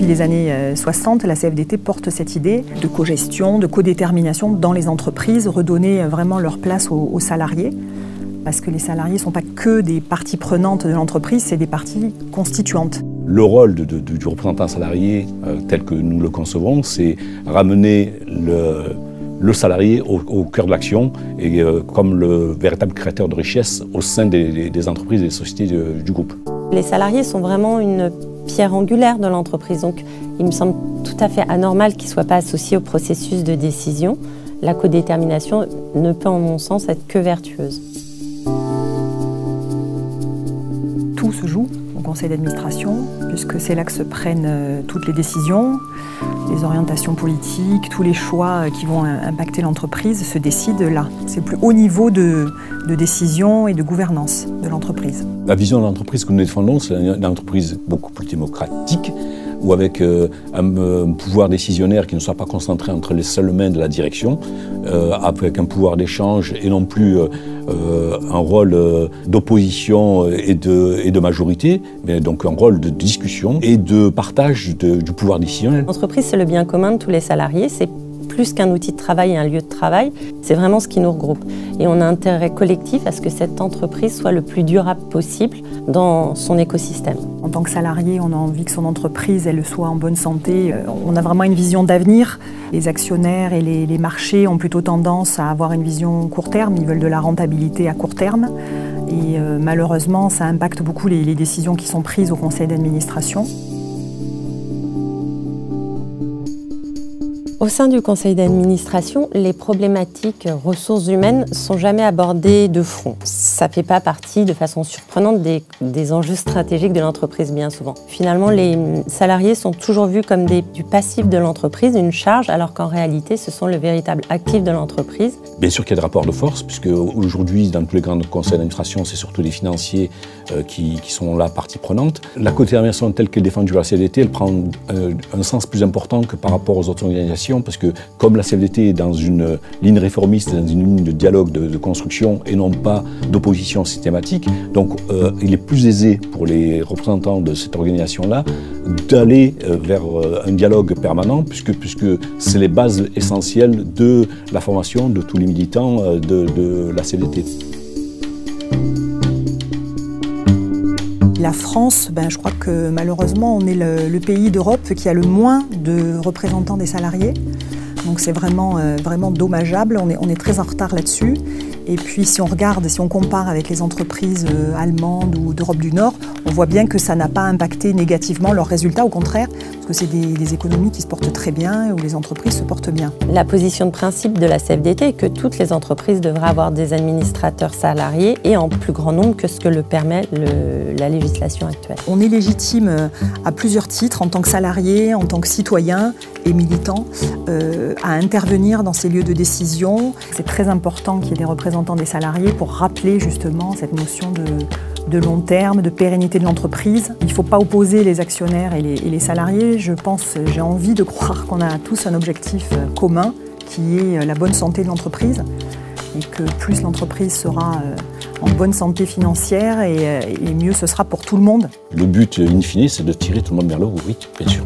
les années 60, la CFDT porte cette idée de cogestion, de codétermination dans les entreprises, redonner vraiment leur place aux salariés. Parce que les salariés ne sont pas que des parties prenantes de l'entreprise, c'est des parties constituantes. Le rôle du représentant salarié, tel que nous le concevons, c'est ramener le salarié au cœur de l'action et comme le véritable créateur de richesse au sein des entreprises et des sociétés du groupe. Les salariés sont vraiment une pierre angulaire de l'entreprise, donc il me semble tout à fait anormal qu'ils ne soient pas associés au processus de décision. La codétermination ne peut, en mon sens, être que vertueuse. Tout se joue au conseil d'administration, puisque c'est là que se prennent toutes les décisions, les orientations politiques, tous les choix qui vont impacter l'entreprise se décident là. C'est le plus haut niveau de décision et de gouvernance de l'entreprise. La vision de l'entreprise que nous défendons, c'est une entreprise beaucoup plus démocratique, ou avec un pouvoir décisionnaire qui ne soit pas concentré entre les seules mains de la direction, avec un pouvoir d'échange et non plus un rôle d'opposition et de majorité, mais donc un rôle de discussion et de partage du pouvoir décisionnel. L'entreprise, c'est le bien commun de tous les salariés, c'est plus qu'un outil de travail et un lieu de travail, c'est vraiment ce qui nous regroupe. Et on a intérêt collectif à ce que cette entreprise soit le plus durable possible dans son écosystème. En tant que salarié, on a envie que son entreprise elle soit en bonne santé. On a vraiment une vision d'avenir. Les actionnaires et les marchés ont plutôt tendance à avoir une vision court terme. Ils veulent de la rentabilité à court terme. Et malheureusement, ça impacte beaucoup les décisions qui sont prises au conseil d'administration. Au sein du conseil d'administration, les problématiques ressources humaines ne sont jamais abordées de front. Ça ne fait pas partie de façon surprenante des enjeux stratégiques de l'entreprise bien souvent. Finalement, les salariés sont toujours vus comme du passif de l'entreprise, une charge, alors qu'en réalité, ce sont le véritable actif de l'entreprise. Bien sûr qu'il y a des rapports de force, puisque aujourd'hui, dans tous les grands conseils d'administration, c'est surtout les financiers qui sont là partie prenante. La codétermination telle qu'elle est défendue par la CFDT, elle prend un sens plus important que par rapport aux autres organisations, parce que comme la CFDT est dans une ligne réformiste, dans une ligne de dialogue, de construction et non pas d'opposition systématique, donc il est plus aisé pour les représentants de cette organisation-là d'aller vers un dialogue permanent, puisque c'est les bases essentielles de la formation de tous les militants de la CFDT. La France, je crois que malheureusement, on est le pays d'Europe qui a le moins de représentants des salariés. Donc c'est vraiment dommageable, on est très en retard là-dessus. Et puis si on regarde, si on compare avec les entreprises allemandes ou d'Europe du Nord, on voit bien que ça n'a pas impacté négativement leurs résultats, au contraire, parce que c'est des économies qui se portent très bien, où les entreprises se portent bien. La position de principe de la CFDT est que toutes les entreprises devraient avoir des administrateurs salariés et en plus grand nombre que ce que le permet la législation actuelle. On est légitime à plusieurs titres, en tant que salarié, en tant que citoyen et militant, à intervenir dans ces lieux de décision. C'est très important qu'il y ait des représentants des salariés pour rappeler justement cette notion de long terme, de pérennité de l'entreprise. Il ne faut pas opposer les actionnaires et les salariés. Je pense, j'ai envie de croire qu'on a tous un objectif commun qui est la bonne santé de l'entreprise et que plus l'entreprise sera en bonne santé financière et mieux ce sera pour tout le monde. Le but, in fine, c'est de tirer tout le monde vers le haut, oui, bien sûr.